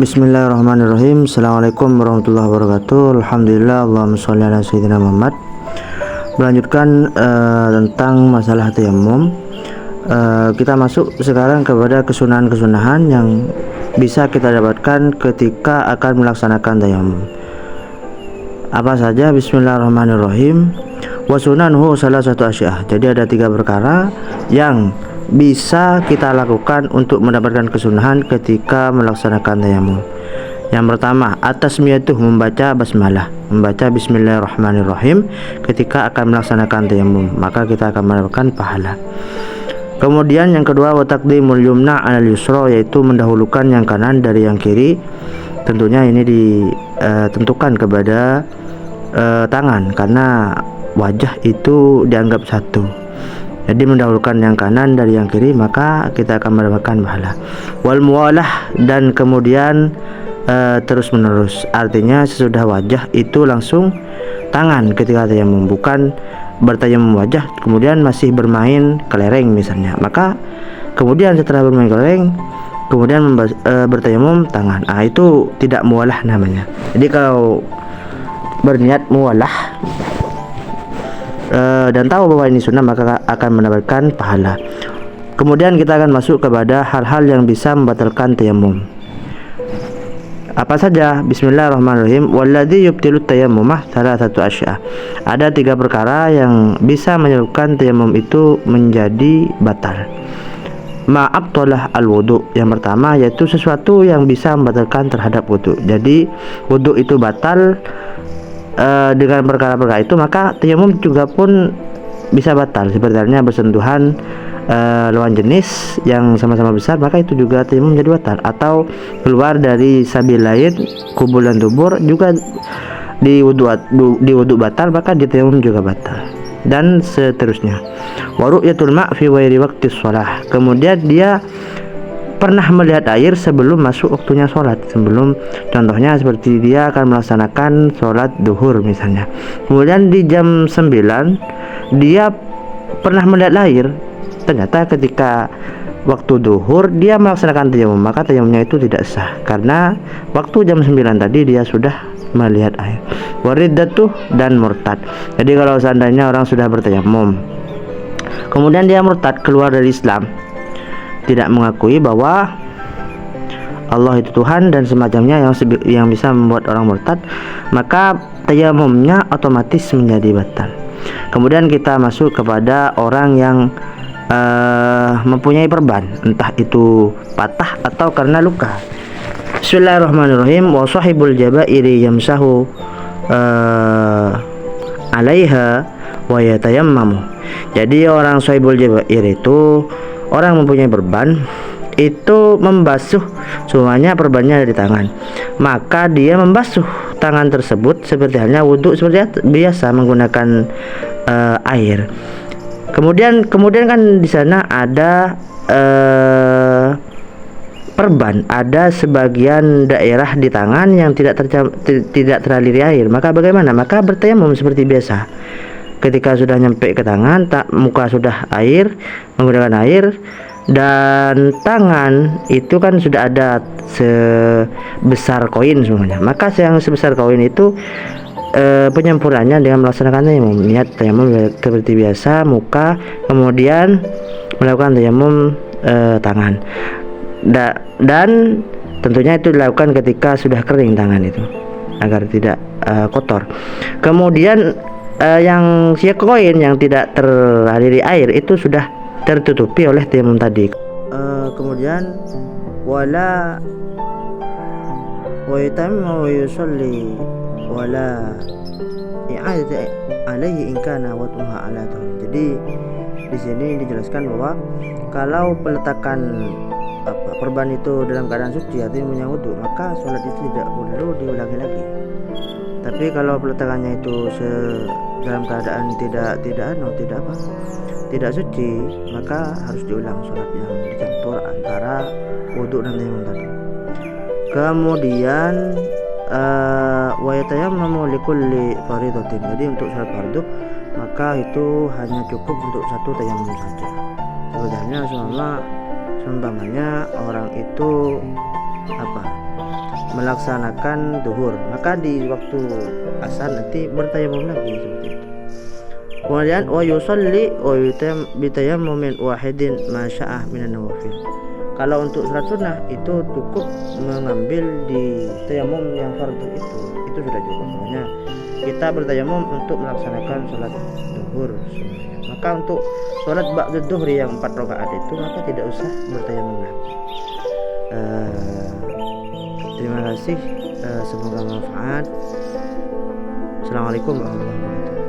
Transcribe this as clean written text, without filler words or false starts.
Bismillahirrahmanirrahim. Assalamualaikum warahmatullahi wabarakatuh. Alhamdulillah, Allahumma sholli ala sayyidina Muhammad. Melanjutkan tentang masalah tayamum. Kita masuk sekarang kepada kesunahan-kesunahan yang bisa kita dapatkan ketika akan melaksanakan tayamum. Apa saja? Bismillahirrahmanirrahim. Wa sunanhu salah satu asy'ah. Jadi ada 3 perkara yang bisa kita lakukan untuk mendapatkan kesunahan ketika melaksanakan tayamum. Yang pertama, at-tasmiyatuh, membaca basmalah, membaca bismillahirrahmanirrahim ketika akan melaksanakan tayamum, maka kita akan mendapatkan pahala. Kemudian yang kedua, wa taqdimul yumna 'alal yusra, yaitu mendahulukan yang kanan dari yang kiri. Tentunya ini ditentukan kepada tangan, karena wajah itu dianggap satu. Jadi mendahulukan yang kanan dari yang kiri, maka kita akan mendapatkan pahala. Wal muwalah, dan kemudian terus menerus, artinya sesudah wajah itu langsung tangan ketika tayamum, bukan bertayamum wajah kemudian masih bermain kelereng misalnya, maka kemudian setelah bermain kelereng kemudian bertayamum tangan. Itu tidak muwalah namanya. Jadi kalau berniat muwalah dan tahu bahwa ini sunnah, maka akan mendapatkan pahala. Kemudian kita akan masuk kepada hal-hal yang bisa membatalkan tayamum. Apa saja? Bismillahirrahmanirrahim. Walladzi yubtilut tayammumah salah satu asy'ah. Ada 3 perkara yang bisa menyebabkan tayamum itu menjadi batal. Ma'abtalah al-wudu. Yang pertama yaitu sesuatu yang bisa membatalkan terhadap wudu. Jadi wudu itu batal dengan perkara-perkara itu, maka tayamum juga pun bisa batal. Seperti halnya bersentuhan lawan jenis yang sama-sama besar, maka itu juga tayamum menjadi batal. Atau keluar dari sabilain kubulan dubur juga di wudu batal, maka di tayamum juga batal, dan seterusnya. Wa ru'yatul ma' fi ghairi waqtis shalah. Kemudian dia pernah melihat air sebelum masuk waktunya sholat, contohnya seperti dia akan melaksanakan sholat duhur misalnya, kemudian di jam 9 dia pernah melihat air, ternyata ketika waktu duhur dia melaksanakan tayamum, maka tayamumnya itu tidak sah karena waktu jam 9 tadi dia sudah melihat air. Wariddatuh, dan murtad. Jadi kalau seandainya orang sudah bertayamum kemudian dia murtad, keluar dari Islam, tidak mengakui bahwa Allah itu Tuhan dan semacamnya yang bisa membuat orang murtad, maka tayamumnya otomatis menjadi batal. Kemudian kita masuk kepada orang yang mempunyai perban, entah itu patah atau karena luka. Bismillahirrahmanirrahim. Wa sahibul jabairi yamsahu 'alaiha wa yatayammamu. Jadi orang sahibul jabair itu orang mempunyai perban, itu membasuh semuanya perbannya ada di tangan, maka dia membasuh tangan tersebut seperti halnya wudhu seperti biasa menggunakan air. Kemudian kan di sana ada perban, ada sebagian daerah di tangan yang tidak teraliri air, maka bagaimana? Maka bertayamum seperti biasa. Ketika sudah nyampe ke tangan, muka sudah air, menggunakan air, dan tangan itu kan sudah ada sebesar koin semuanya, maka yang sebesar koin itu penyempurnanya dengan melaksanakan tayamum. Niat tayamum seperti biasa, muka, kemudian melakukan tayamum tangan, dan tentunya itu dilakukan ketika sudah kering tangan itu agar tidak kotor. Kemudian yang koin yang tidak teraliri air itu sudah tertutupi oleh tayamum tadi. Kemudian wala wa yatammu wa yusalli wala i'adati alaihi in kana wat'uha ala tahun. Jadi di sini dijelaskan bahwa kalau peletakan perban itu dalam keadaan suci, artinya punya wudu, maka sholat itu tidak perlu diulangi lagi. Tapi kalau peletakannya itu dalam keadaan tidak suci, maka harus diulang sholat yang dicampur antara wudu dan tayamum tadi. Kemudian wa yatayammamu likulli fardhatin. Jadi untuk sholat fardu maka itu hanya cukup untuk satu tayamum saja. Sebenarnya seumpamanya orang itu melaksanakan duhur, maka di waktu asar nanti bertayamum lagi seperti itu. Kemudian wa yusalli wa bitayammumin wahidin ma sya'ah minan nawafil. Kalau untuk salat sunnah itu cukup mengambil di tayamum yang fardu itu sudah cukup. Sebenarnya kita bertayamum untuk melaksanakan salat duhur semuanya. Maka untuk salat ba'da duhri yang 4 rakaat itu maka tidak usah bertayamum lagi. Terima kasih, semoga manfaat. Assalamualaikum warahmatullahi wabarakatuh.